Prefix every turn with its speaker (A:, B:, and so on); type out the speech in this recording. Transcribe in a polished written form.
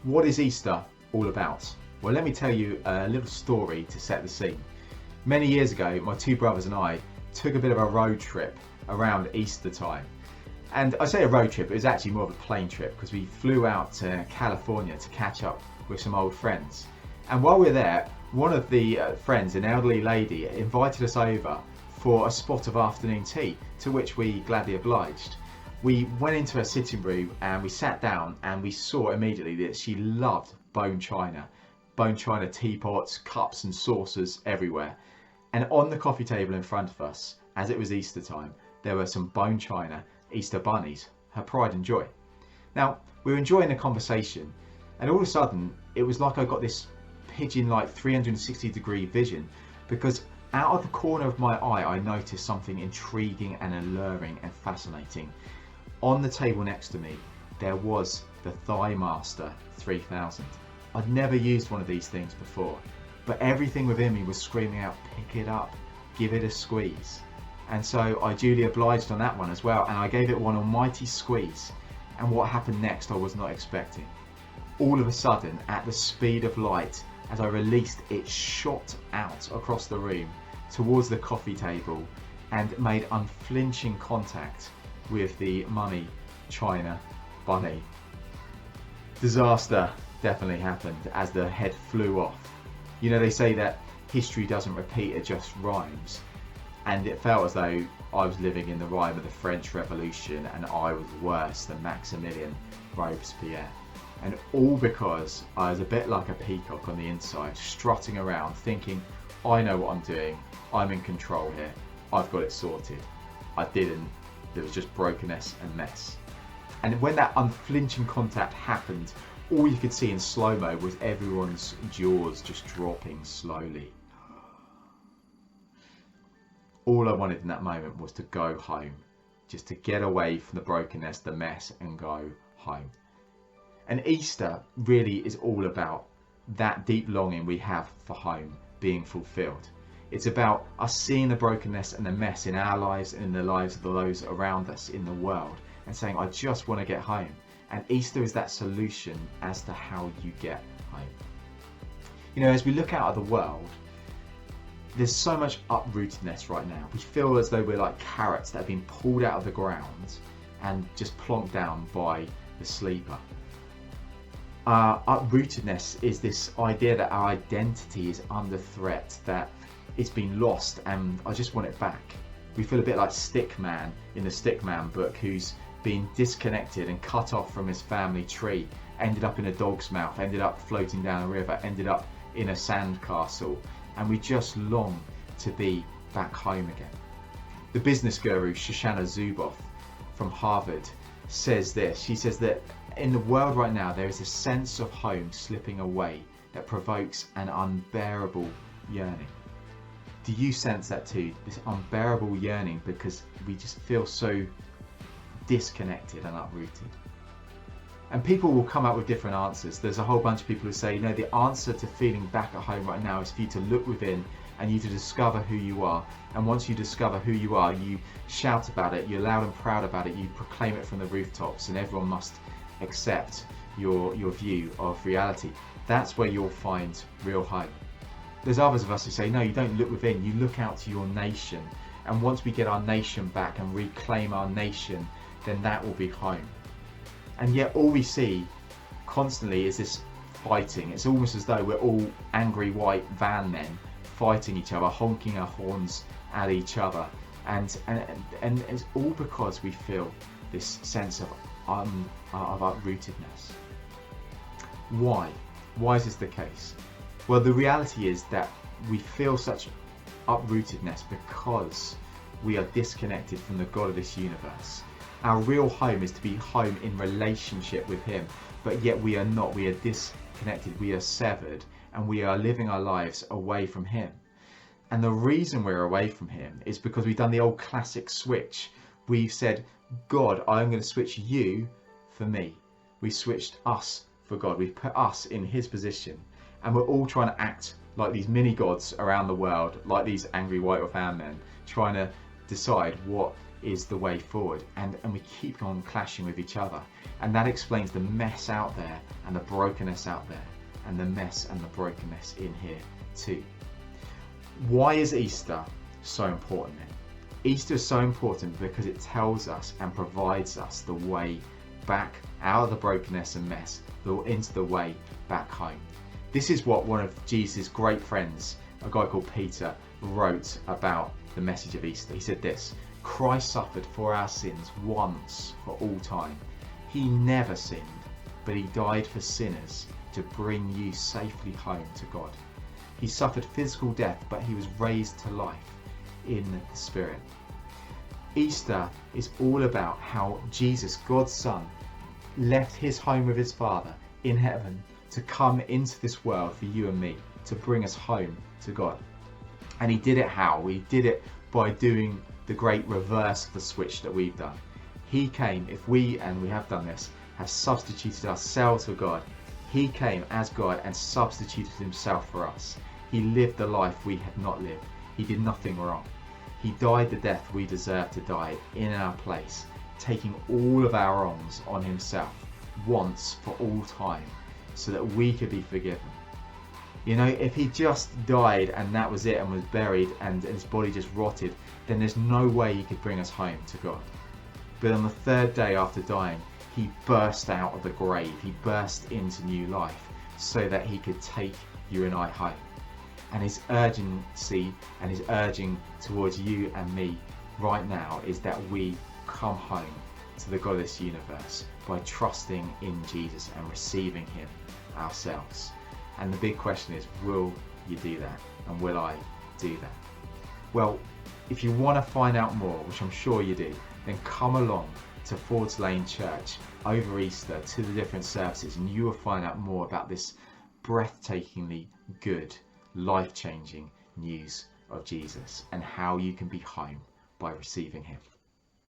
A: What is Easter all about? Well, let me tell you a little story to set the scene. Many years ago, my two brothers and I took a bit of a road trip around Easter time. And I say a road trip, it was actually more of a plane trip because we flew out to California to catch up with some old friends. And while we were there, one of the friends, an elderly lady, invited us over for a spot of afternoon tea, to which we gladly obliged. We went into her sitting room and we sat down and we saw immediately that she loved bone china teapots, cups and saucers everywhere. And on the coffee table in front of us, as it was Easter time, there were some bone china Easter bunnies, her pride and joy. Now, we were enjoying the conversation and all of a sudden it was like I got this pigeon-like 360-degree vision, because out of the corner of my eye I noticed something intriguing and alluring and fascinating. On the table next to me, there was the ThighMaster 3000. I'd never used one of these things before, but everything within me was screaming out, pick it up, give it a squeeze. And so I duly obliged on that one as well, and I gave it one almighty squeeze. And what happened next I was not expecting. All of a sudden, at the speed of light, as I released, it shot out across the room towards the coffee table and made unflinching contact with the mummy china bunny. Disaster definitely happened as the head flew off. You know, they say that history doesn't repeat, it just rhymes. And it felt as though I was living in the rhyme of the French Revolution and I was worse than Maximilien Robespierre. And all because I was a bit like a peacock on the inside, strutting around thinking, I know what I'm doing, I'm in control here, I've got it sorted. I didn't. There was just brokenness and mess. And when that unflinching contact happened, all you could see in slow-mo was everyone's jaws just dropping slowly. All I wanted in that moment was to go home, just to get away from the brokenness, the mess, and go home. And Easter really is all about that deep longing we have for home being fulfilled. It's about us seeing the brokenness and the mess in our lives and in the lives of those around us in the world and saying, I just want to get home. And Easter is that solution as to how you get home. You know, as we look out at the world, there's so much uprootedness right now. We feel as though we're like carrots that have been pulled out of the ground and just plonked down by the sleeper. Uprootedness is this idea that our identity is under threat, that it's been lost and I just want it back. We feel a bit like Stickman in the Stickman book, who's been disconnected and cut off from his family tree, ended up in a dog's mouth, ended up floating down a river, ended up in a sandcastle, and we just long to be back home again. The business guru Shoshana Zuboff from Harvard says this. She says that in the world right now there is a sense of home slipping away that provokes an unbearable yearning. Do you sense that too? This unbearable yearning because we just feel so disconnected and uprooted. And people will come up with different answers. There's a whole bunch of people who say, you know, the answer to feeling back at home right now is for you to look within and you to discover who you are. And once you discover who you are, you shout about it, you're loud and proud about it, you proclaim it from the rooftops, and everyone must accept your view of reality. That's where you'll find real home. There's others of us who say, no, you don't look within, you look out to your nation. And once we get our nation back and reclaim our nation, then that will be home. And yet all we see constantly is this fighting. It's almost as though we're all angry white van men fighting each other, honking our horns at each other. And it's all because we feel this sense of uprootedness. Why? Why is this the case? Well, the reality is that we feel such uprootedness because we are disconnected from the God of this universe. Our real home is to be home in relationship with Him, but yet we are not. We are disconnected, we are severed, and we are living our lives away from Him. And the reason we're away from Him is because we've done the old classic switch. We've said, God, I'm going to switch you for me. We switched us for God. We've put us in His position, and we're all trying to act like these mini gods around the world, like these angry white van men, trying to decide what is the way forward, and we keep on clashing with each other, and that explains the mess out there and the brokenness out there and the mess and the brokenness in here too. Why is Easter so important then? Easter is so important because it tells us and provides us the way back out of the brokenness and mess into the way back home. This is what one of Jesus' great friends, a guy called Peter, wrote about the message of Easter. He said this: Christ suffered for our sins once for all time. He never sinned, but he died for sinners to bring you safely home to God. He suffered physical death, but he was raised to life in the Spirit. Easter is all about how Jesus, God's Son, left his home with his Father in heaven to come into this world for you and me, to bring us home to God. And he did it how? He did it by doing the great reverse of the switch that we've done. He came, if we, and we have done this, have substituted ourselves for God. He came as God and substituted himself for us. He lived the life we had not lived. He did nothing wrong. He died the death we deserve to die in our place, taking all of our wrongs on himself once for all time so that we could be forgiven. You know, if he just died and that was it and was buried and his body just rotted, then there's no way he could bring us home to God. But on the third day after dying, he burst out of the grave. He burst into new life so that he could take you and I home. And his urgency and his urging towards you and me right now is that we come home to the God of this universe by trusting in Jesus and receiving him ourselves. And the big question is, will you do that? And will I do that? Well, if you want to find out more, which I'm sure you do, then come along to Fords Lane Church over Easter to the different services, and you will find out more about this breathtakingly good, life-changing news of Jesus and how you can be home by receiving him.